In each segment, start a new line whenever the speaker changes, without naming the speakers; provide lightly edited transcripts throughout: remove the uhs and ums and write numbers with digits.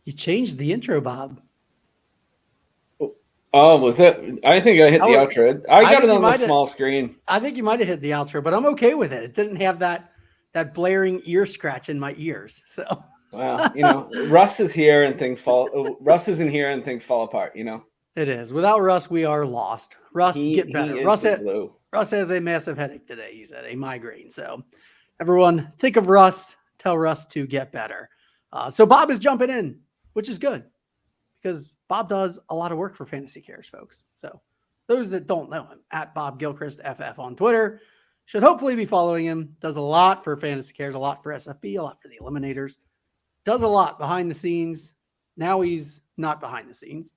You changed the intro, Bob.
Oh, was that? I think I hit the outro. I got it on the small screen.
I think you might have hit the outro, but I'm okay with it. It didn't have that blaring ear scratch in my ears. So
wow, Russ is here and things fall. Russ isn't here and things fall apart.
It is. Without Russ, we are lost. Russ, get better. Russ has a massive headache today. He's at a migraine. So everyone, think of Russ. Tell Russ to get better. So Bob is jumping in, which is good, because Bob does a lot of work for Fantasy Cares, folks. So those that don't know him, at Bob Gilchrist FF on Twitter, should hopefully be following him. Does a lot for Fantasy Cares, a lot for SFB, a lot for the Eliminators. Does a lot behind the scenes. Now he's not behind the scenes.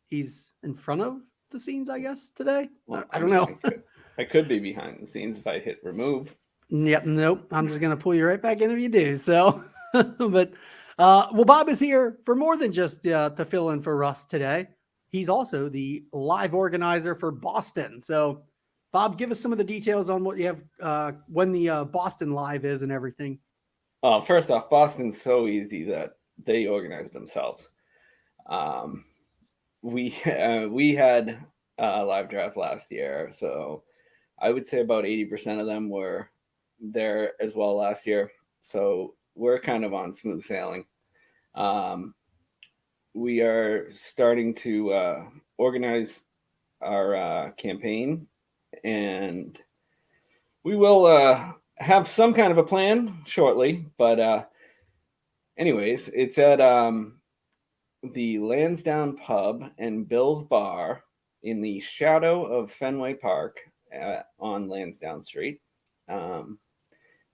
He's in front of the scenes, I guess, today. Well, I don't know.
I could be behind the scenes if I hit remove.
Yep, nope. I'm just going to pull you right back in if you do. So, but... well, Bob is here for more than just to fill in for Russ today. He's also the live organizer for Boston. So, Bob, give us some of the details on what you have, when the Boston Live is and everything.
First off, Boston's so easy that they organize themselves. We had a live draft last year, so I would say about 80% of them were there as well last year. So we're kind of on smooth sailing. We are starting to organize our campaign, and we will have some kind of a plan shortly. But anyways, it's at the Lansdowne Pub and Bill's Bar in the shadow of Fenway Park on Lansdowne Street. And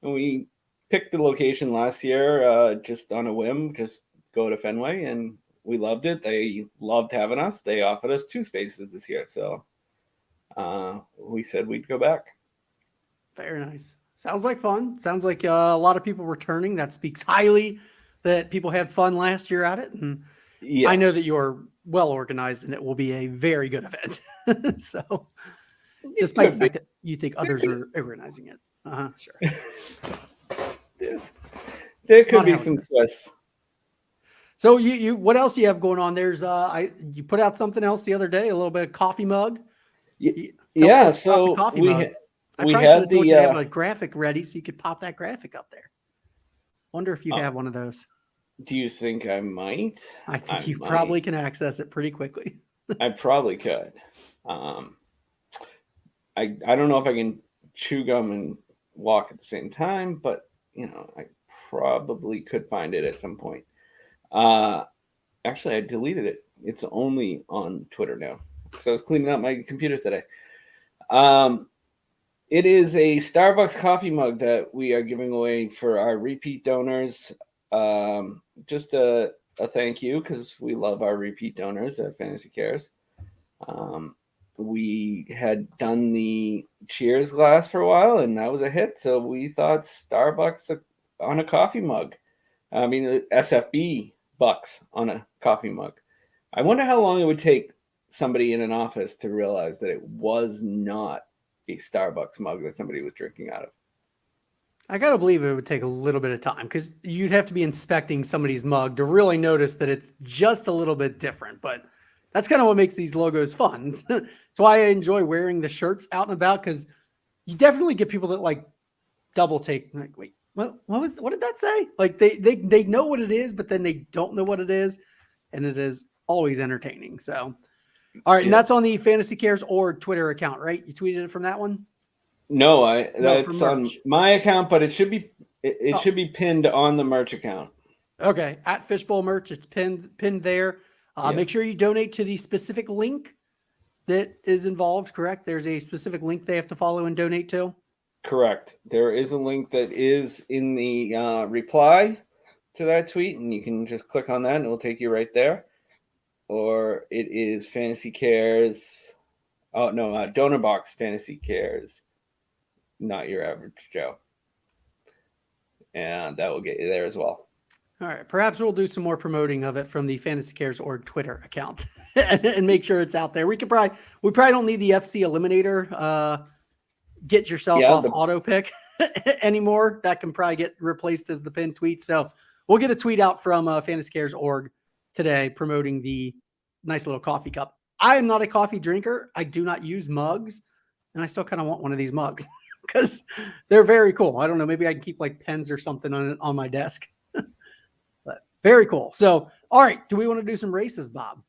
we picked the location last year just on a whim, just go to Fenway, and we loved it. They loved having us. They offered us 2 spaces this year, so we said we'd go back.
Very nice. Sounds like fun. Sounds like a lot of people returning. That speaks highly that people had fun last year at it, and yes. I know that you're well organized, and it will be a very good event. So, despite the fact that you think others are organizing it, sure.
There could be some twists.
So you what else do you have going on? There's you put out something else the other day, a little bit of coffee mug.
Yeah, so we had
the have a graphic ready so you could pop that graphic up there. Wonder if you have one of those.
Do you think I might?
I think you probably can access it pretty quickly.
I probably could. I don't know if I can chew gum and walk at the same time, but I probably could find it at some point. Actually, I deleted it. It's only on Twitter now because I was cleaning out my computer today. It is a Starbucks coffee mug that we are giving away for our repeat donors. Just a thank you, because we love our repeat donors at Fantasy Cares. We had done the Cheers glass for a while, and that was a hit. So we thought Starbucks on a coffee mug. I mean, SFB bucks on a coffee mug. I wonder how long it would take somebody in an office to realize that it was not a Starbucks mug that somebody was drinking out of.
I got to believe it would take a little bit of time, because you'd have to be inspecting somebody's mug to really notice that it's just a little bit different. But that's kind of what makes these logos fun. That's why I enjoy wearing the shirts out and about, because you definitely get people that like double take, like, wait, what did that say? Like they know what it is, but then they don't know what it is. And it is always entertaining. So, all right. Yeah. And that's on the Fantasy Cares org Twitter account, right? You tweeted it from that one?
No, that's on my account, but it should be should be pinned on the merch account.
Okay, at Fishbowl Merch, it's pinned there. Make sure you donate to the specific link that is involved. Correct? There's a specific link they have to follow and donate to.
Correct. There is a link that is in the reply to that tweet, and you can just click on that, and it will take you right there. Or it is Fantasy Cares. Oh no, Donor Box Fantasy Cares. Not Your Average Joe. And that will get you there as well.
All right. Perhaps we'll do some more promoting of it from the Fantasy Cares org Twitter account and make sure it's out there. We probably don't need the FC Eliminator get yourself off auto pick anymore. That can probably get replaced as the pinned tweet. So we'll get a tweet out from Fantasy Cares org today promoting the nice little coffee cup. I am not a coffee drinker. I do not use mugs, and I still kind of want one of these mugs because they're very cool. I don't know. Maybe I can keep like pens or something on my desk. But very cool. So, all right. Do we want to do some races, Bob?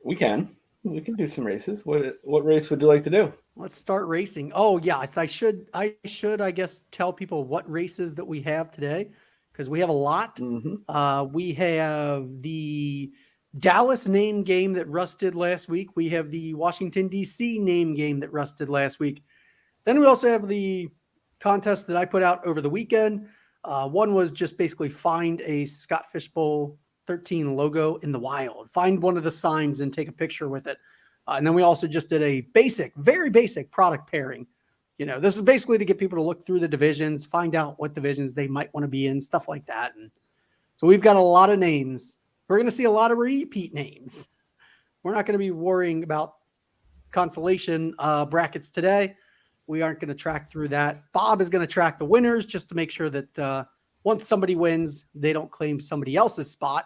We can do some races. What race would you like to do?
Let's start racing. Oh, yes. I should, I guess, tell people what races that we have today, because we have a lot.
Mm-hmm.
We have the Dallas name game that Russ did last week. We have the Washington, D.C. name game that Russ did last week. Then we also have the contest that I put out over the weekend. One was just basically find a Scott Fishbowl 13 logo in the wild. Find one of the signs and take a picture with it. And then we also just did a very basic product pairing. This is basically to get people to look through the divisions, find out what divisions they might want to be in, stuff like that. And so we've got a lot of names. We're going to see a lot of repeat names. We're not going to be worrying about consolation brackets today. We aren't going to track through that. Bob is going to track the winners just to make sure that once somebody wins, they don't claim somebody else's spot,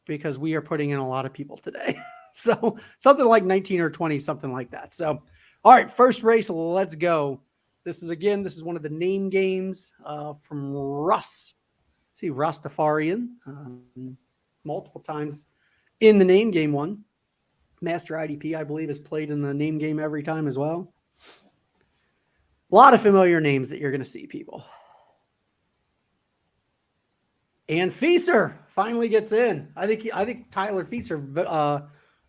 because we are putting in a lot of people today. So something like 19 or 20, something like that. So, all right, first race, let's go. This is one of the name games from Russ. See, Rastafarian, multiple times in the name game one. Master IDP, I believe, is played in the name game every time as well. A lot of familiar names that you're going to see, people. And Feaser finally gets in. I think Tyler Feaser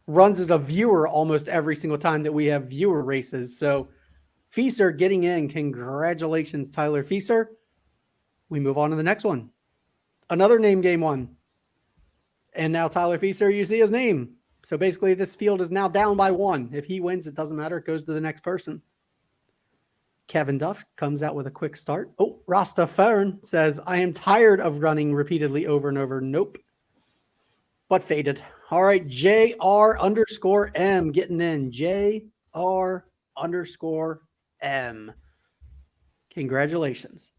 runs as a viewer almost every single time that we have viewer races. So Feaser getting in. Congratulations, Tyler Feaser. We move on to the next one. Another name game one. And now Tyler Feaser, you see his name. So basically this field is now down by one. If he wins, it doesn't matter. It goes to the next person. Kevin Duff comes out with a quick start. Oh, Rasta Fern says, I am tired of running repeatedly over and over. Nope. But faded. All right, JR_M getting in. JR_M. Congratulations.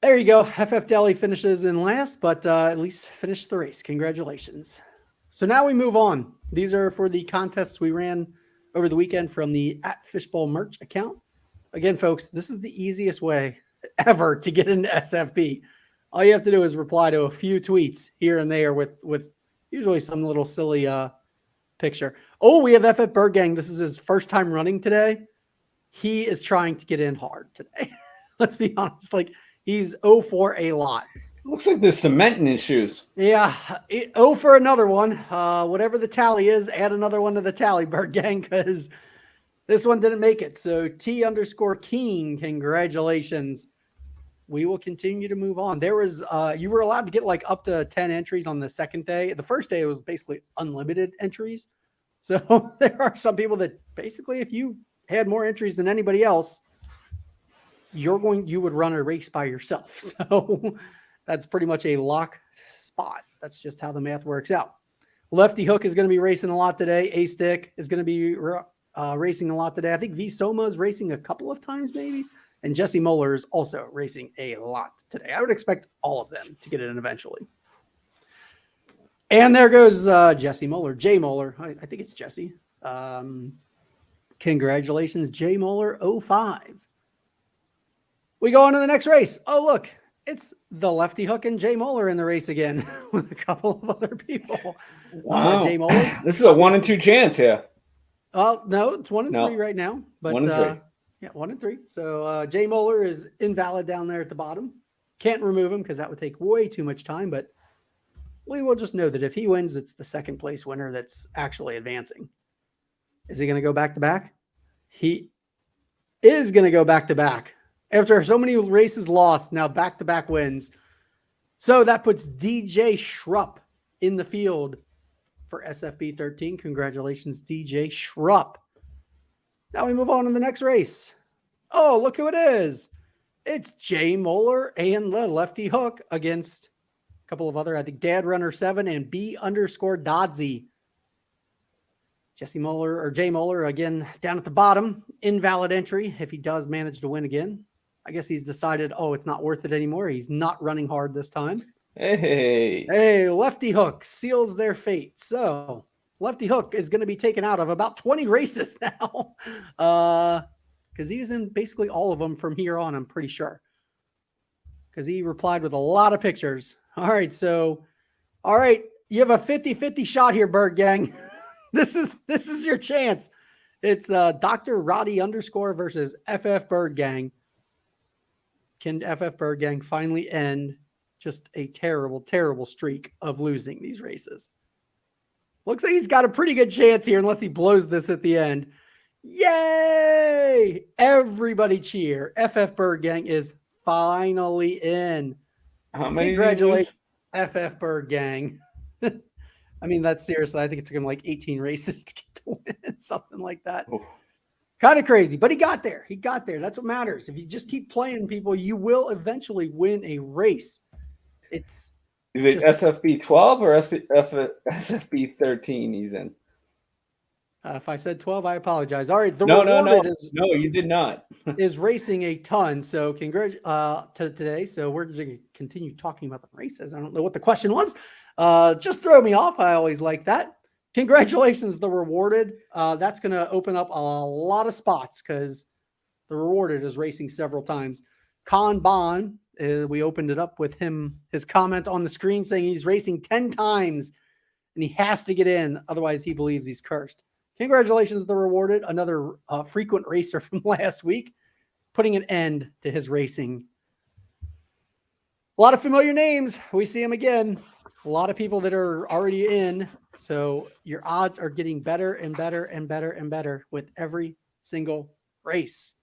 There you go. FF Deli finishes in last, but at least finished the race. Congratulations. So now we move on. These are for the contests we ran over the weekend from the @Fishbowl merch account. Again, folks, this is the easiest way ever to get into SFB. All you have to do is reply to a few tweets here and there with usually some little silly picture. Oh, we have FF Bird Gang. This is his first time running today. He is trying to get in hard today. Let's be honest. Like, he's 0 for a lot.
Looks like there's cement in his shoes.
Yeah, 0 for another one. Whatever the tally is, add another one to the tally, Bird Gang, because this one didn't make it. So T_King, congratulations. We will continue to move on. There was you were allowed to get like up to 10 entries on the second day. The first day it was basically unlimited entries. So there are some people that basically, if you had more entries than anybody else, you would run a race by yourself. So that's pretty much a lock spot. That's just how the math works out. Lefty Hook is going to be racing a lot today. A-Stick is going to be racing a lot today. I think V Soma is racing a couple of times maybe. And Jesse Moeller is also racing a lot today. I would expect all of them to get it in eventually. And there goes Jesse Moeller. Jay Moeller. I think it's Jesse. Congratulations, Jay Moeller 05. We go on to the next race. Oh, look. It's the Lefty Hook and Jay Moeller in the race again with a couple of other people.
Wow.
Jay Moeller.
This is a 1 in 2 chance here.
No, it's 1 in 3 right now. But
1 in 3.
Yeah, 1 in 3. So Jay Moeller is invalid down there at the bottom. Can't remove him because that would take way too much time. But we will just know that if he wins, it's the second place winner that's actually advancing. Is he going to go back to back? He is going to go back to back. After so many races lost, now back-to-back wins. So that puts DJ Schrupp in the field for SFB13. Congratulations, DJ Schrupp. Now we move on to the next race. Oh, look who it is. It's Jay Moeller and the Lefty Hook against a couple of other, I think, Dad Runner 7 and B_Dodsy. Jesse Moeller or Jay Moeller again down at the bottom. Invalid entry if he does manage to win again. I guess he's decided, oh, it's not worth it anymore. He's not running hard this time.
Hey,
Lefty Hook seals their fate. So Lefty Hook is going to be taken out of about 20 races now. Because he was in basically all of them from here on, I'm pretty sure. Because he replied with a lot of pictures. All right, you have a 50-50 shot here, Bird Gang. This is your chance. It's Dr. Roddy _ versus FF Bird Gang. Can FF Bird Gang finally end just a terrible, terrible streak of losing these races? Looks like he's got a pretty good chance here unless he blows this at the end. Yay! Everybody cheer. FF Bird Gang is finally in.
How many?
Congratulations, FF Bird Gang. I mean, that's seriously, I think it took him like 18 races to get the win, something like that. Oh. Kind of crazy, but he got there. That's what matters. If you just keep playing people, you will eventually win a race.
Is it SFB12 or SFB13 he's in?
If I said 12, I apologize. All right.
No, you did not.
Is racing a ton. So congrats to today. So we're going to continue talking about the races. I don't know what the question was. Just throw me off. I always like that. Congratulations, the rewarded. That's going to open up a lot of spots because the rewarded is racing several times. Kanban, we opened it up with him, his comment on the screen saying he's racing 10 times and he has to get in. Otherwise, he believes he's cursed. Congratulations, the rewarded. Another frequent racer from last week, putting an end to his racing. A lot of familiar names. We see him again. A lot of people that are already in. So your odds are getting better and better and better and better with every single race.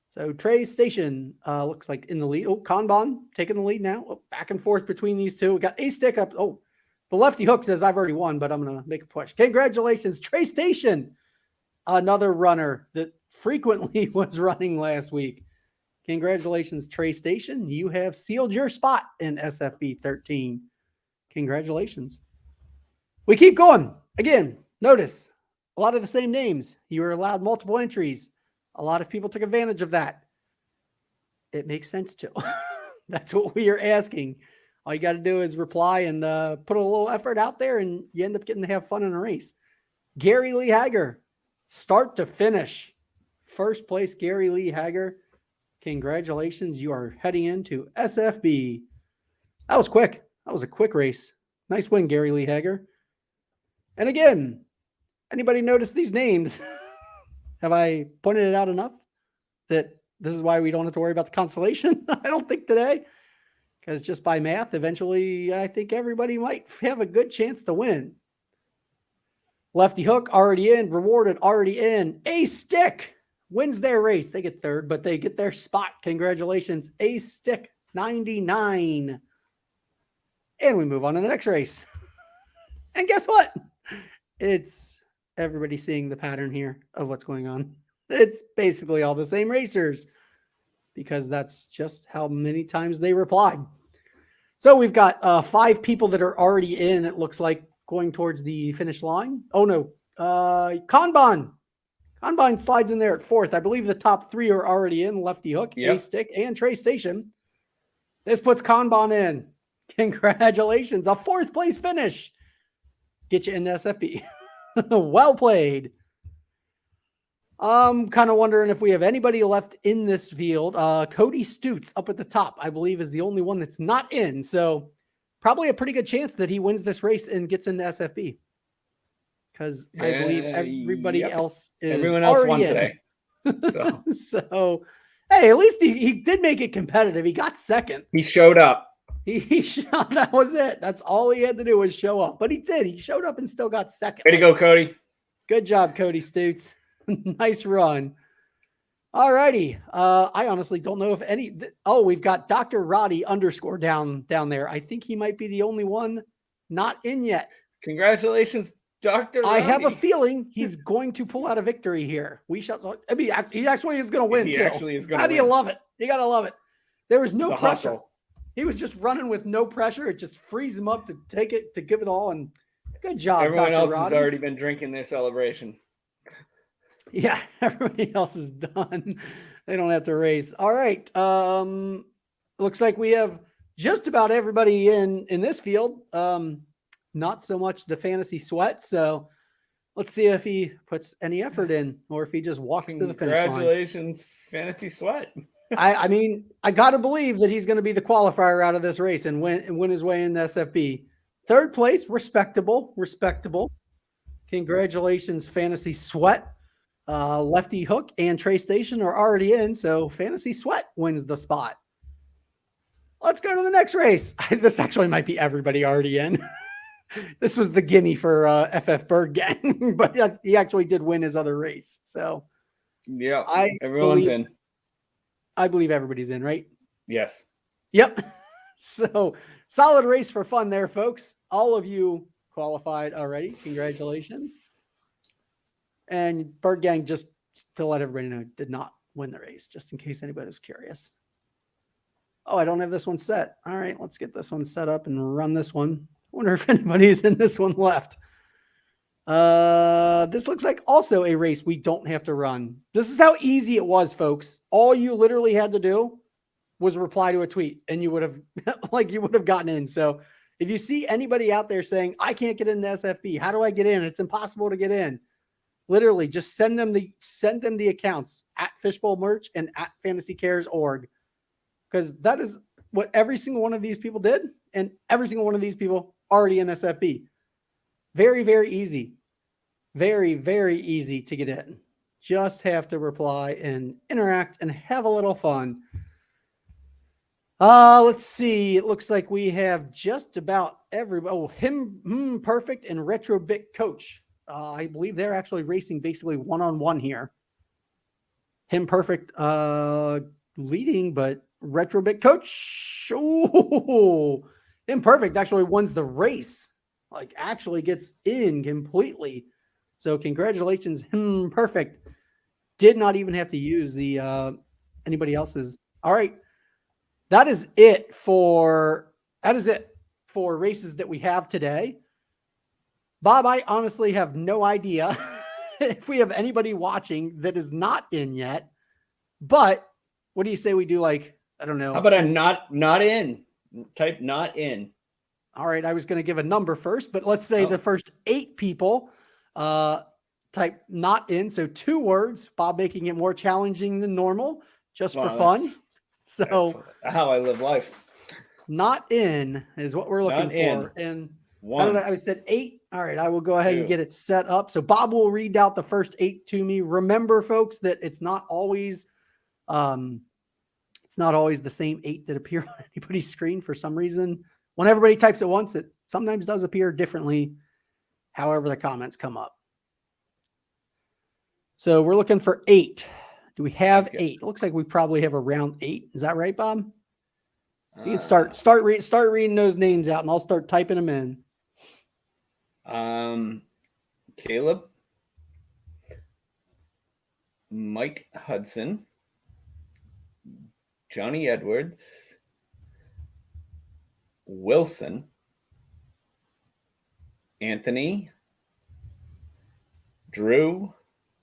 So Trey Station looks like in the lead. Oh, Kanban taking the lead now. Oh, back and forth between these two. We got a stick up. Oh, the Lefty Hook says I've already won, but I'm going to make a push. Congratulations, Trey Station. Another runner that frequently was running last week. Congratulations, Trey Station. You have sealed your spot in SFB13. Congratulations. We keep going. Again, notice a lot of the same names. You were allowed multiple entries. A lot of people took advantage of that. It makes sense to. That's what we are asking. All you got to do is reply and put a little effort out there, and you end up getting to have fun in a race. Gary Lee Hager, start to finish. First place, Gary Lee Hager. Congratulations. You are heading into SFB. That was quick. That was a quick race. Nice win, Gary Lee Hager. And again, anybody notice these names? Have I pointed it out enough that this is why we don't have to worry about the consolation? I don't think today. Because just by math, eventually, I think everybody might have a good chance to win. Lefty Hook already in. Rewarded already in. A Stick wins their race. They get third, but they get their spot. Congratulations. A Stick 99. And we move on to the next race. And guess what? It's everybody seeing the pattern here of what's going on. It's basically all the same racers, because that's just how many times they replied. So we've got 5 people that are already in, it looks like, going towards the finish line. Oh, no. Kanban. Kanban slides in there at 4th. I believe the top 3 are already in. Lefty Hook, yep. A Stick, and Trey Station. This puts Kanban in. Congratulations. A 4th place finish. Get you in the SFB. Well played. I'm kind of wondering if we have anybody left in this field. Cody Stutz up at the top, I believe, is the only one that's not in. So probably a pretty good chance that he wins this race and gets into SFB. Because I believe everybody else is
everyone else won today.
So, hey, at least he did make it competitive. He got second.
He showed up.
That was it. That's all he had to do was show up. But he did. He showed up and still got second.
Way to go, Cody.
Good job, Cody Stutz. Nice run. All righty. I honestly don't know if any. We've got Dr. Roddy _ down there. I think he might be the only one not in yet.
Congratulations, Dr. Roddy.
I have a feeling he's going to pull out a victory here. We shall. I mean, he actually is going to win.
He actually is going to
win. How do you
win.
love it? You got to love it. There was no pressure.
Hustle.
He was just running with no pressure. It just frees him up to take it, to give it all. And good job,
everyone
Dr.
else
Roddy.
has already been drinking their celebration.
Yeah, everybody else is done. They don't have to race. All right. Looks like we have just about everybody in this field. Not so much the fantasy sweat. So let's see if he puts any effort in or if he just walks to the finish line.
Congratulations, fantasy sweat.
I mean, I got to believe that he's going to be the qualifier out of this race and win his way in the SFB. Third place, respectable. Congratulations, fantasy sweat. Lefty Hook and Trey Station are already in, so fantasy sweat wins the spot. Let's go to the next race. This actually might be everybody already in. This was the gimme for SFB13, but he actually did win his other race. So
yeah, everyone's in.
I believe everybody's in, right?
Yes.
Yep. So solid race for fun there, folks. All of you qualified already. Congratulations. And Bird Gang, just to let everybody know, did not win the race, just in case anybody was curious. Oh, I don't have this one set. All right, let's get this one set up and run this one. I wonder if anybody's in this one left. This looks like also a race we don't have to run. This is how easy it was, folks. All you literally had to do was reply to a tweet and you would have gotten in. So if you see anybody out there saying, I can't get into SFB, how do I get in? It's impossible to get in. Literally just send them the accounts at Fishbowl Merch and at FantasyCares.org. Because that is what every single one of these people did. And every single one of these people already in SFB. Very, very easy. Very, very easy to get in. Just have to reply and interact and have a little fun. Let's see. It looks like we have just about everybody. Oh, him perfect and Retrobit Coach. I believe they're actually racing basically one-on-one here. Him perfect leading, but Retrobit Coach. Oh, him perfect actually wins the race. Like actually gets in completely. So congratulations, him perfect. Did not even have to use the anybody else's. All right. That is it for races that we have today. Bob, I honestly have no idea if we have anybody watching that is not in yet. But what do you say we do? Like, I don't know.
How about a not in? Type not in.
All right, I was going to give a number first, but let's say the first 8 people type not in. So 2 words, Bob making it more challenging than normal, just for fun. So
that's how I live life.
Not in is what we're looking for. And I said 8. All right, I will go ahead and get it set up. So Bob will read out the first 8 to me. Remember, folks, that it's not always the same 8 that appear on anybody's screen for some reason. When everybody types at once, it sometimes does appear differently, however the comments come up. So we're looking for 8. Do we have 8? It looks like we probably have around 8. Is that right, Bob? You can start reading those names out, and I'll start typing them in.
Caleb, Mike Hudson, Johnny Edwards, Wilson, Anthony, Drew.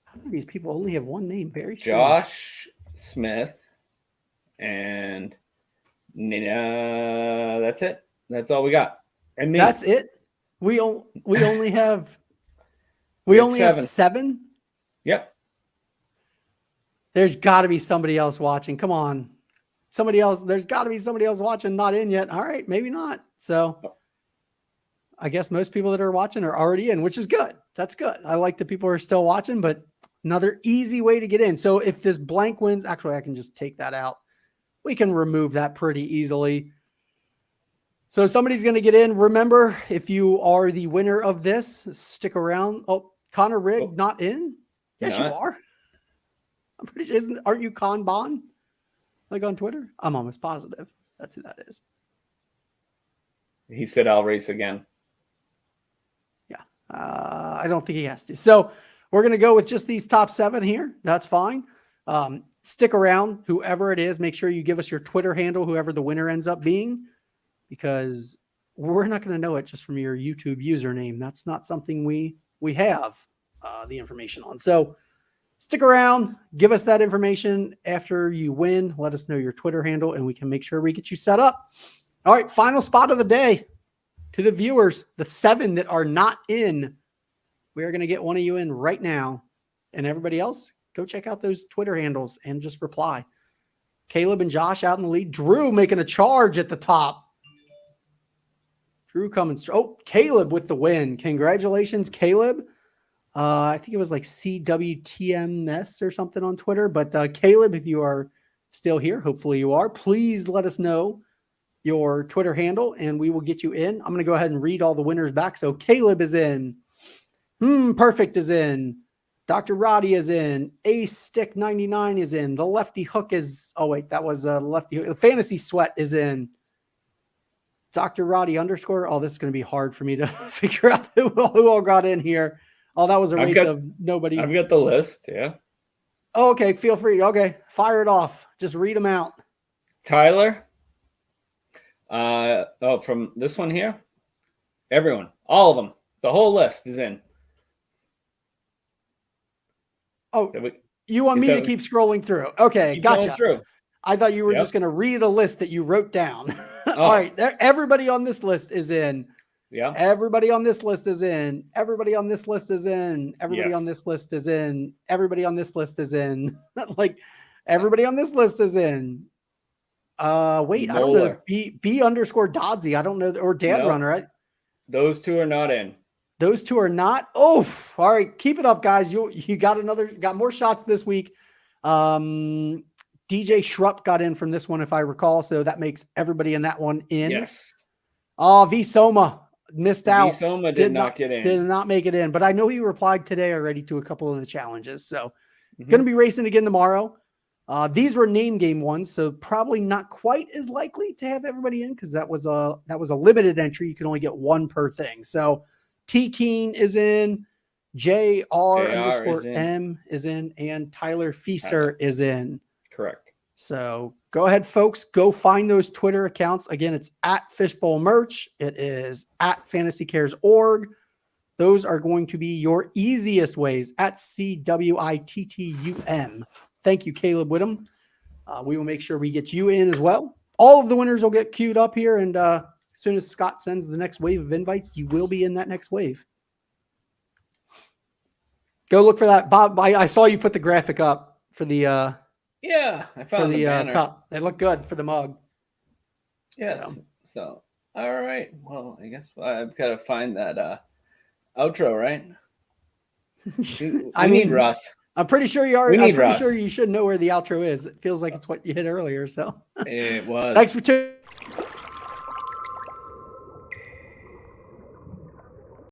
How do these people only have one name? Very true.
Josh Smith, and that's it. That's all we got. And me.
That's it. We only have 7.
Yep.
There's got to be somebody else watching. Come on. Somebody else. There's got to be somebody else watching, not in yet. All right, maybe not. So I guess most people that are watching are already in, which is good. That's good. I like the people who are still watching, but another easy way to get in. So if this blank wins, actually, I can just take that out. We can remove that pretty easily. So somebody's going to get in. Remember, if you are the winner of this, stick around. Oh, Connor Rigg, not in? Yes, you are. I'm pretty sure. Aren't you Con Bon? Like on Twitter? I'm almost positive. That's who that is.
He said, I'll race again.
Yeah. I don't think he has to. So we're going to go with just these top 7 here. That's fine. Stick around, whoever it is. Make sure you give us your Twitter handle, whoever the winner ends up being, because we're not going to know it just from your YouTube username. That's not something we have the information on. So stick around, give us that information after you win. Let us know your Twitter handle, and we can make sure we get you set up. All right, final spot of the day to the viewers, the 7 that are not in. We are going to get one of you in right now. And everybody else, go check out those Twitter handles and just reply. Caleb and Josh out in the lead. Drew making a charge at the top. Drew coming. Oh, Caleb with the win. Congratulations, Caleb. I think it was like CWTMS or something on Twitter. But Caleb, if you are still here, hopefully you are, please let us know your Twitter handle and we will get you in. I'm going to go ahead and read all the winners back. So Caleb is in. Perfect is in. Dr. Roddy is in. Ace Stick 99 is in. The Lefty Hook is. Oh wait, that was Lefty Hook. The Fantasy Sweat is in. Dr. Roddy _ Oh, this is going to be hard for me to figure out who all got in here. Oh, that was a race of nobody.
I've got the list. Yeah.
Oh, okay. Feel free. Okay. Fire it off. Just read them out.
Tyler. From this one here. Everyone. All of them. The whole list is in.
Oh, you want me to keep scrolling through? Okay. Gotcha. I thought you were just going to read a list that you wrote down. All right. Everybody on this list is in.
Yeah.
Everybody on this list is in. Everybody on this list is in. Everybody on this list is in. Everybody on this list is in. Like everybody on this list is in. Wait, Molar. I don't know if B & Dodzy. I don't know, or Dad Runner, right?
Those two are not in.
Those two are not. Oh, all right. Keep it up, guys. You got more shots this week. DJ Schrupp got in from this one, if I recall. So that makes everybody in that one in.
Yes.
Oh, V Soma missed out.
V Soma did not get in.
Did not make it in. But I know he replied today already to a couple of the challenges. So going to be racing again tomorrow. These were name game ones, so probably not quite as likely to have everybody in because that was a limited entry. You can only get one per thing. So T Keen is in, JR_M is in, and Tyler Fieser is in.
Correct.
So go ahead, folks. Go find those Twitter accounts. Again, it's at Fishbowl Merch. It is at FantasyCares.org. Those are going to be your easiest ways at CWITTUM. Thank you, Caleb Whittam. We will make sure we get you in as well. All of the winners will get queued up here, and as soon as Scott sends the next wave of invites, you will be in that next wave. Go look for that, Bob. I saw you put the graphic up for the I found the cup. It looked good for the mug.
Yes. So all right. Well, I guess I've got to find that outro, right? I need Russ.
I'm pretty sure you are. I'm pretty sure you should know where the outro is. It feels like it's what you hit earlier. So
it was.
Thanks for tuning